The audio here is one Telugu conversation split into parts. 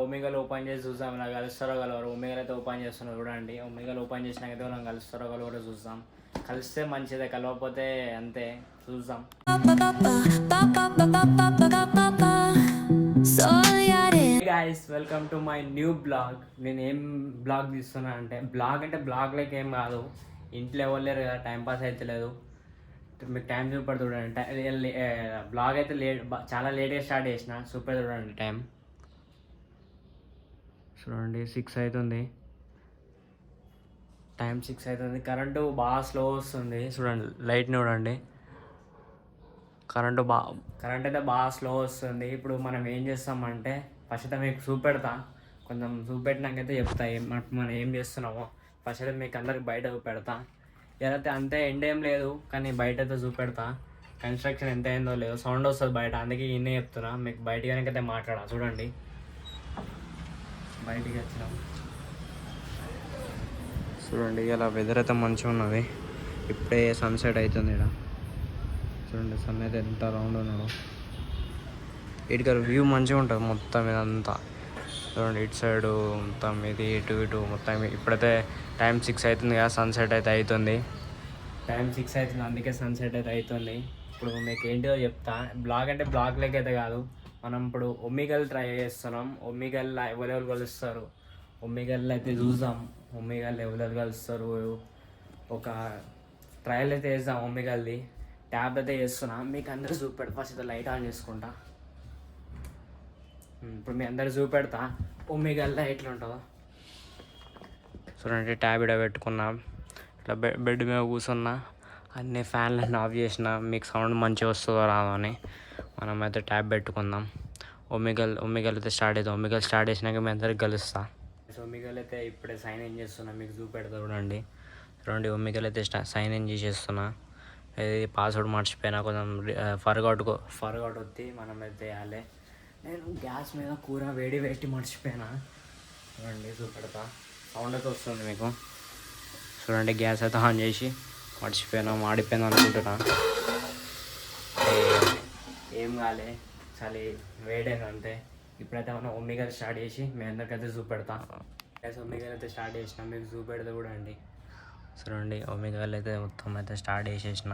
ఒమేగాలు ఓపెన్ చేసి చూద్దాం, ఇలా కలుస్తారో కలవరు. ఒమేగాలు అయితే ఓపెన్ చేస్తున్నారు చూడండి. ఒమేగాలు ఓపెన్ చేసినాకైతే మనం కలుస్తారో కలవరో చూద్దాం. కలిస్తే మంచిదే, కలవకపోతే అంతే, చూద్దాం. Guys, welcome to my new blog. నేను ఏం బ్లాగ్ తీస్తున్నా అంటే బ్లాగ్ లైక్ ఏం కాదు. ఇంట్లో ఎవరు లేరు కదా, టైంపాస్ అయితే లేదు. మీకు టైం చూపెడు చూడండి. బ్లాగ్ అయితే చాలా లేట్గా స్టార్ట్ చేసిన. సూపర్ చూడండి టైం చూడండి, 6 అవుతుంది. టైం 6 అవుతుంది. కరెంటు బాగా స్లో వస్తుంది చూడండి. లైట్ని చూడండి, కరెంట్ అయితే బాగా స్లో వస్తుంది. ఇప్పుడు మనం ఏం చేస్తామంటే ఫస్ట్ అయితే మీకు చూపెడతా. కొంచెం చూపెట్టినాకైతే చెప్తా మనం ఏం చేస్తున్నామో. ఫస్ట్ అయితే మీకు అందరికి బయట చూపెడతా. ఏదైతే అంతే ఎండ్ ఏం లేదు, కానీ బయట అయితే చూపెడతా. కన్స్ట్రక్షన్ ఎంత అయిందో లేదో సౌండ్ వస్తుంది బయట, అందుకే ఇన్నే చెప్తున్నా. మీకు బయట కనుకైతే మాట్లాడా చూడండి. బయటికి వచ్చినాం చూడండి. ఇలా వెదర్ అయితే మంచిగా ఉన్నది. ఇప్పుడే సన్సెట్ అవుతుంది ఇక్కడ చూడండి. సన్ అయితే ఎంత రౌండ్ ఉన్నాడు. ఇటుక వ్యూ మంచిగా ఉంటుంది మొత్తం ఇదంతా చూడండి. ఇటు సైడు మొత్తం ఇది, ఇటు మొత్తం. ఇప్పుడైతే టైం 6 అవుతుంది కదా, సన్సెట్ అయితే అవుతుంది. టైం 6 అవుతుంది, అందుకే సన్సెట్ అయితే అవుతుంది. ఇప్పుడు మీకు ఏంటిదో చెప్తా. బ్లాగ్ అంటే బ్లాగ్ లెక్క అయితే కాదు. మనం ఇప్పుడు ఒమేగాలు ట్రై చేస్తున్నాం. ఒమేగాల్లో ఎవరెవరు కలుస్తారు, ఒమేగాల్లో అయితే చూద్దాం. ఒమేగాల్లో ఎవరెవరు కలుస్తారు, ఒక ట్రయల్ అయితే వేద్దాం. ఒమేగాల్ది ట్యాబ్ అయితే చేస్తున్నా, మీకు అందరూ చూపెడతా. ఫస్ట్ అయితే లైట్ ఆన్ చేసుకుంటా. ఇప్పుడు మీ అందరు చూపెడతా ఒమేగాల్లో ఎట్లా ఉంటుందో చూడండి. ట్యాబ్ ఇక్కడ పెట్టుకున్నా, ఇట్లా బెడ్ మీద కూర్చున్నా. అన్ని ఫ్యాన్లన్నీ ఆఫ్ చేసిన. మీకు సౌండ్ మంచిగా వస్తుందో రాదో అని మనమైతే ట్యాబ్ పెట్టుకుందాం. ఒమేగాల్ అయితే స్టార్ట్ అవుతుంది. ఒమేగాల్ స్టార్ట్ చేసినాక మీ అందరికి కలుస్తా. ఒమేగాల్ అయితే ఇప్పుడే సైన్ ఇన్ చేస్తున్నా, మీకు చూపెడతా చూడండి. ఒమేగాల్ అయితే సైన్ ఇన్ చేసేస్తున్నా. ఇది పాస్వర్డ్ మర్చిపోయినా, కొంచెం ఫర్గౌట్ వచ్చి మనమైతే వేయాలి. నేను గ్యాస్ మీద కూర వేడి మర్చిపోయినా చూడండి. చూపెడతా, సౌండ్ అయితే వస్తుంది మీకు చూడండి. గ్యాస్ అయితే ఆన్ చేసి మర్చిపోయినా, మాడిపోయినా అనుకుంటున్నా. ఏం కాలే, చాలా వేడైంది అంతే. ఇప్పుడైతే మనం ఒమేగాల్ స్టార్ట్ చేసి మీ అందరికైతే చూపెడతా. గ్యాస్ ఒమేగాల్ అయితే స్టార్ట్ చేసిన, మీకు చూపెడతా కూడా అండి చూడండి. ఒమేగాల్ అయితే మొత్తం అయితే స్టార్ట్ చేసేసిన.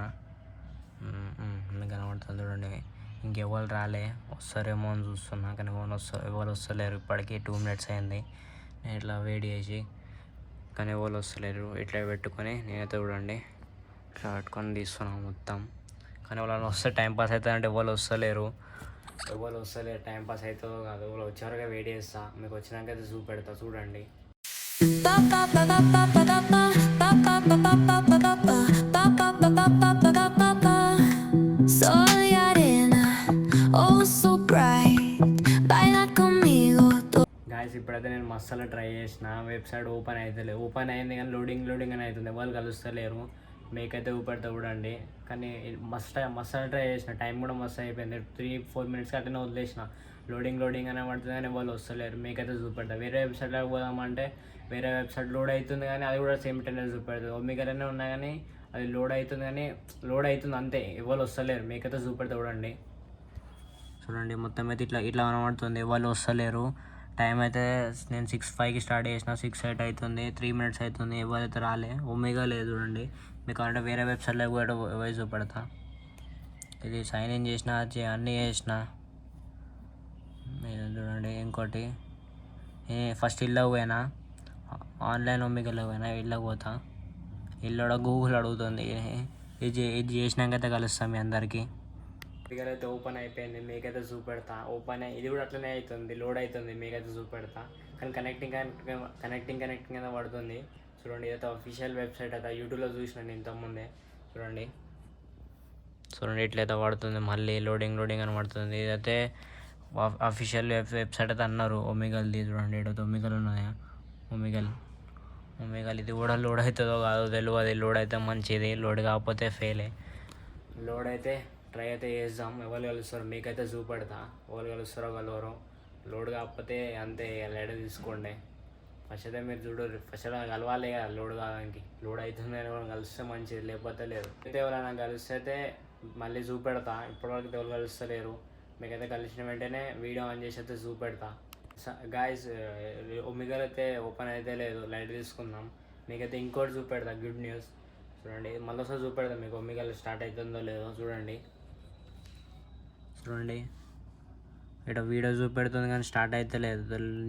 మీకు కనబడుతుంది చూడండి. ఇంకెవరు రాలే, వస్తారేమో అని చూస్తున్నా, కానీ ఎవరు వస్తలేరు. ఇప్పటికీ 2 minutes అయింది నేను ఇట్లా వెయిట్ చేసి, కానీ ఎవరు వస్తలేరు. ఇట్లా పెట్టుకొని నేనైతే చూడండి ఇట్లా పెట్టుకొని తీస్తున్నాను మొత్తం. కానీ వాళ్ళని వస్తే టైంపాస్ అవుతుంది అంటే ఎవరు వస్తలేరు. టైంపాస్ అవుతుందో కాదు, వాళ్ళు వచ్చేవరకు వెయిట్ చేస్తా. మీకు వచ్చినాక అయితే చూపెడతా చూడండి. గాయస్, ఇప్పుడైతే నేను మసాలా ట్రై చేసిన. వెబ్సైట్ ఓపెన్ అయింది కానీ లోడింగ్ అని అవుతుంది. ఎవరు కలుస్తలేరు. మీకైతే ఊపెడతా చూడండి. కానీ మసాలా ట్రై చేసిన, టైం కూడా మస్తు అయిపోయింది. 3-4 minutes అట్లనే వదిలేసిన. లోడింగ్ అనే పడుతుంది కానీ వాళ్ళు వస్తలేరు. మీకైతే చూపెడతా. వేరే వెబ్సైట్లోకి పోదామంటే వేరే వెబ్సైట్ లోడ్ అవుతుంది, కానీ అది కూడా సేమ్ టైం చూపెడుతుంది. ఒమేగాలోనే ఉన్నా కానీ అది లోడ్ అవుతుంది అంతే, ఎవరు వస్తలేరు. మీకైతే చూపెడతా చూడండి. మొత్తం అయితే ఇట్లా కనబడుతుంది, ఎవరు వస్తలేరు. టైం అయితే నేను 6:05కి స్టార్ట్ చేసిన, 6:08 అవుతుంది. 3 minutes అవుతుంది, ఎవరైతే రాలే. ఒమేగా లేదు చూడండి. మీకు అంటే వేరే వెబ్సైట్లో కూడా వాయిస్ చూపెడతా. ఇది సైన్ ఇన్ చేసిన, అన్నీ చేసిన. మీరు చూడండి. ఇంకోటి ఫస్ట్ ఇళ్ళకి పోయినా, ఆన్లైన్ ఒమేగాలోకి పోయినా. ఇళ్ళకి పోతా, ఇల్లు గూగుల్ అడుగుతుంది. ఇది చేసినాకైతే కలుస్తాం మీ అందరికీ. ఒమేగాల్ అయితే ఓపెన్ అయిపోయింది, మీకైతే చూపెడతా. ఇది కూడా అట్లనే అవుతుంది, లోడ్ అవుతుంది. మీకైతే చూపెడతా. కానీ కనెక్టింగ్ అయితే పడుతుంది చూడండి. ఇదైతే అఫీషియల్ వెబ్సైట్ అయితే యూట్యూబ్లో చూసిన నేను ఇంతకుముందే. చూడండి ఇట్లయితే పడుతుంది. మళ్ళీ లోడింగ్ అని పడుతుంది. ఇదైతే అఫీషియల్ వెబ్సైట్ అయితే అన్నారు ఒమేగాల్ది. చూడండి ఇక్కడ ఒమేగాల్ ఉన్నాయా, ఒమేగాల్ ఇది కూడా లోడ్ అవుతుందో కాదో తెలియదు. లోడ్ అయితే మంచిది, లోడ్ కాకపోతే ఫెయిలే. లోడ్ అయితే ట్రై అయితే చేద్దాం. ఎవరు కలుస్తారు మీకైతే చూపెడతా. ఎవరు కలుస్తారో కలవరో. లోడ్ కాకపోతే అంతే, లైట్ తీసుకోండి. ఫస్ట్ అయితే మీరు చూడరు, ఫస్ట్ కలవాలి కదా. లోడ్ కావడానికి లోడ్ అవుతుంది అని ఎవరైనా కలిస్తే మంచిది, లేకపోతే లేదు. అయితే ఎవరైనా కలిస్తే అయితే మళ్ళీ చూపెడతా. ఇప్పటివరకు ఎవరు కలుస్తలేరు. మీకైతే కలిసిన వెంటనే వీడియో ఆన్ చేసి అయితే చూపెడతా. గాయస్ ఒమిగల్ అయితే ఓపెన్ అయితే లేదు, లైట్ తీసుకుందాం. మీకైతే ఇంకోటి చూపెడతా గుడ్ న్యూస్. చూడండి మళ్ళీ ఒకసారి చూపెడతాం మీకు ఒమిగల్ స్టార్ట్ అవుతుందో లేదో. చూడండి ఇక్కడ వీడియో చూపెడుతుంది కానీ స్టార్ట్ అయితే లేదు.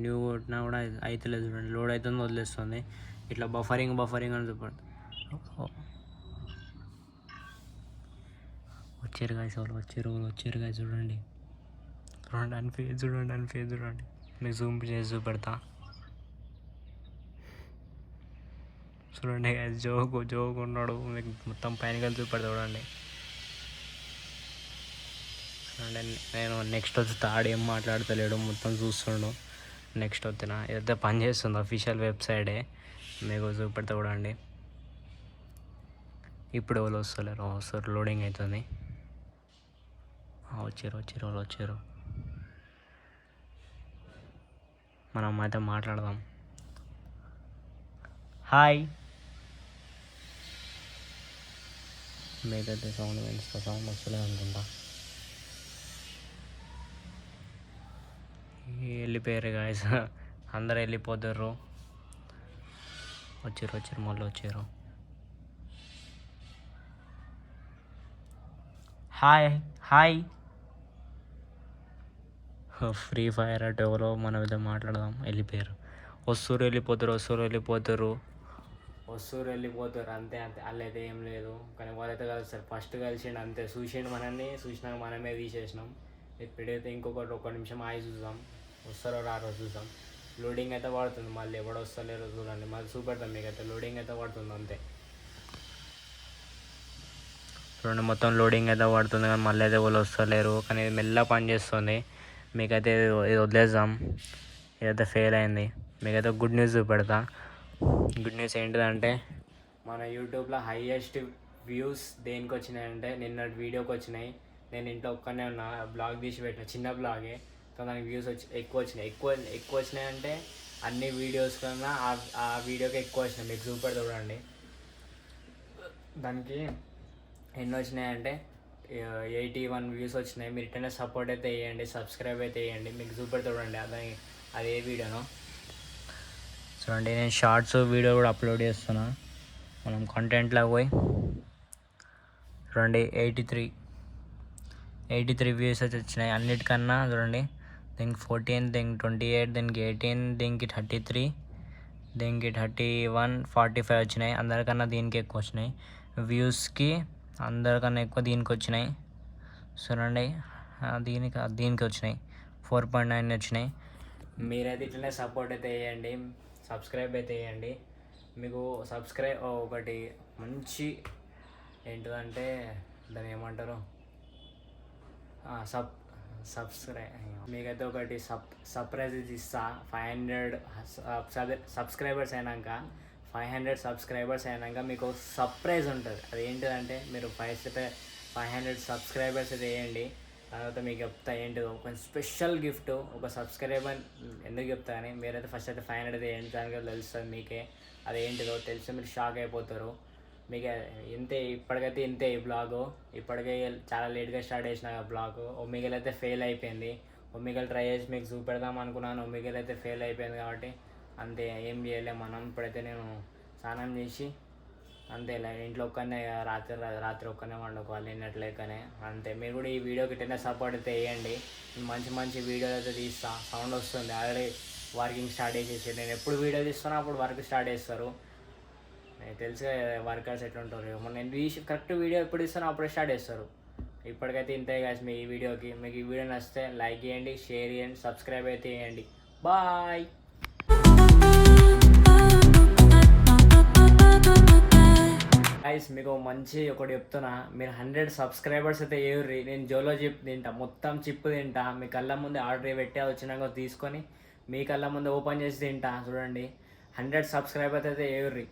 న్యూ కొట్టినా కూడా అయితే లేదు. చూడండి లోడ్ అవుతుంది, వదిలేస్తుంది. ఇట్లా బఫరింగ్ అని చూపెడుతుంది. వచ్చారు గాయస్, వాళ్ళు వచ్చారు గాయస్. చూడండి అని ఫేజ్ చూడండి. మీకు జూమ్ చేసి చూపెడతా. చూడండి గాయస్, జోక్ ఉన్నాడు. మీకు మొత్తం పైన కలిసి చూపెడతా. చూడండి నేను నెక్స్ట్ వచ్చి ఆడేం మాట్లాడతలేడు, మొత్తం చూస్తుండు. నెక్స్ట్ వచ్చిన ఏదైతే పని చేస్తుంది అఫీషియల్ వెబ్సైటే, మీకు చూపెడతా. చూడండి ఇప్పుడు ఎవరు వస్తారు, లోడింగ్ అవుతుంది. వచ్చారు. మనం అయితే మాట్లాడదాం. హాయ్, మీకైతే సౌండ్ వస్తలేదు అనుకుంటా. వెళ్ళిపోయారు గాయస్, అందరు వెళ్ళిపోతారు. వచ్చారు మళ్ళీ వచ్చారు. హాయ్ ఫ్రీ ఫైర్ అటు ఎవరో మనం అయితే మాట్లాడదాం. వెళ్ళిపోయారు. వస్తూరు వెళ్ళిపోతారు అంతే వాళ్ళైతే ఏం లేదు. కానీ వాళ్ళైతే కలుస్తారు. ఫస్ట్ కలిసిండు అంతే, చూసిండు మనల్ని, చూసినాక మనమే తీసేసినాం. ఇప్పుడైతే ఒక్క నిమిషం ఆగి చూద్దాం, వస్తారో రారో చూద్దాం. లోడింగ్ అయితే పడుతుంది, మళ్ళీ ఎవడో వస్తలేరో చూడండి. మళ్ళీ చూపెడతాం మీకైతే. లోడింగ్ అయితే పడుతుంది అంతే. చూడండి మొత్తం లోడింగ్ అయితే పడుతుంది కానీ మళ్ళీ అయితే వాళ్ళు వస్తలేరు. కానీ ఇది మెల్ల పని చేస్తుంది. మీకైతే ఇది వదిలేద్దాం. ఇదైతే ఫెయిల్ అయింది. మీకైతే గుడ్ న్యూస్ చూపెడతా. గుడ్ న్యూస్ ఏంటిదంటే, మన యూట్యూబ్లో హైయెస్ట్ వ్యూస్ దేనికి వచ్చినాయంటే నిన్నటి వీడియోకి వచ్చినాయి. నేను ఇంట్లో ఒక్కనే ఉన్నా, బ్లాగ్ తీసి పెట్టిన, చిన్న బ్లాగే. సో దానికి వ్యూస్ ఎక్కువ వచ్చినాయి అంటే అన్ని వీడియోస్ కన్నా ఆ వీడియోకి ఎక్కువ వచ్చినాయి. మీకు చూపెడతా చూడండి. దానికి ఎన్ని వచ్చినాయంటే 81 వ్యూస్ వచ్చినాయి. మీరు ఇట్లనే సపోర్ట్ అయితే వేయండి, సబ్స్క్రైబ్ అయితే వేయండి. మీకు చూపెడతా చూడండి అది ఏ వీడియోనో. చూడండి నేను షార్ట్స్ వీడియో కూడా అప్లోడ్ చేస్తున్నా. మనం కంటెంట్లోకి పోయి చూడండి 83 వ్యూస్ అయితే వచ్చినాయి అన్నిటికన్నా. చూడండి దీనికి 14, దీనికి 28, దీనికి 18, దీనికి 33, దీనికి 31, 45 వచ్చినాయి. అందరికన్నా దీనికి ఎక్కువ వచ్చినాయి వ్యూస్కి, అందరికన్నా ఎక్కువ దీనికి వచ్చినాయి. చూడండి దీనికి వచ్చినాయి 4.9 వచ్చినాయి. మీరైతే ఇట్లనే సపోర్ట్ అయితే వేయండి, సబ్స్క్రైబ్ అయితే వేయండి. మీకు ఒకటి మంచి ఏంటిదంటే దాన్ని ఏమంటారు, మీకైతే ఒకటి సర్ప్రైజ్ ఇస్తా. 500 సబ్స్క్రైబర్స్ అయినాక 500 సబ్స్క్రైబర్స్ అయినాక మీకు సర్ప్రైజ్ ఉంటుంది. అది ఏంటిదంటే మీరు 500 సబ్స్క్రైబర్స్ అయితే వేయండి. తర్వాత మీకు చెప్తా ఏంటిదో ఒక స్పెషల్ గిఫ్ట్. ఒక సబ్స్క్రైబర్ ఎందుకు చెప్తా అని, మీరైతే ఫస్ట్ అయితే 500 అయితే వేయండి. దానికి తెలుస్తుంది మీకే అది ఏంటిదో. తెలిస్తే మీరు షాక్ అయిపోతారు. మీకు ఇప్పటికైతే ఇంతే ఈ బ్లాగు. ఇప్పటికే చాలా లేట్గా స్టార్ట్ చేసిన బ్లాగ్. ఒమిగల్ అయితే ఫెయిల్ అయిపోయింది. ఒమిగల్ ట్రై చేసి మీకు చూపెడదాం అనుకున్నాను. ఒమిగల్ అయితే ఫెయిల్ అయిపోయింది కాబట్టి అంతే, ఏం చేయలేము మనం. ఇప్పుడైతే నేను స్నానం చేసి అంతే ఇంట్లో ఒక్కనే రాత్రి ఒక్కనే వండుకోవాలి నిన్నట్లేకనే అంతే. మీరు కూడా ఈ వీడియోకి ఇట్లనే సపోర్ట్ అయితే వేయండి. మంచి వీడియోలు అయితే తీస్తా. సౌండ్ వస్తుంది, ఆల్రెడీ వర్కింగ్ స్టార్ట్ చేసేసి. నేను ఎప్పుడు వీడియో తీస్తున్నా అప్పుడు వర్క్ స్టార్ట్ చేస్తారు. తెలుసు వర్కర్స్ ఎట్లుంటారు. నేను కరెక్ట్ వీడియో ఎప్పుడు ఇస్తానో అప్పుడే స్టార్ట్ చేస్తారు. ఇప్పటికైతే ఇంతే గాయ్స్ మీ ఈ వీడియోకి. మీకు ఈ వీడియో నచ్చితే లైక్ చేయండి, షేర్ చేయండి, సబ్స్క్రైబ్ అయితే చేయండి. బాయ్. గైస్ మీకు మంచి ఒకటి చెప్తున్నా, మీరు 100 సబ్స్క్రైబర్స్ అయితే ఏర్రి. నేను జోలో చిప్ తింటా, మొత్తం చిప్ తింటా. మీ కళ్ళ ముందే ఆర్డర్ పెట్టి వచ్చినాక తీసుకొని మీ కళ్ళ ముందే ఓపెన్ చేసి తింటా. చూడండి 100 సబ్స్క్రైబర్స్ అయితే ఏర్రి.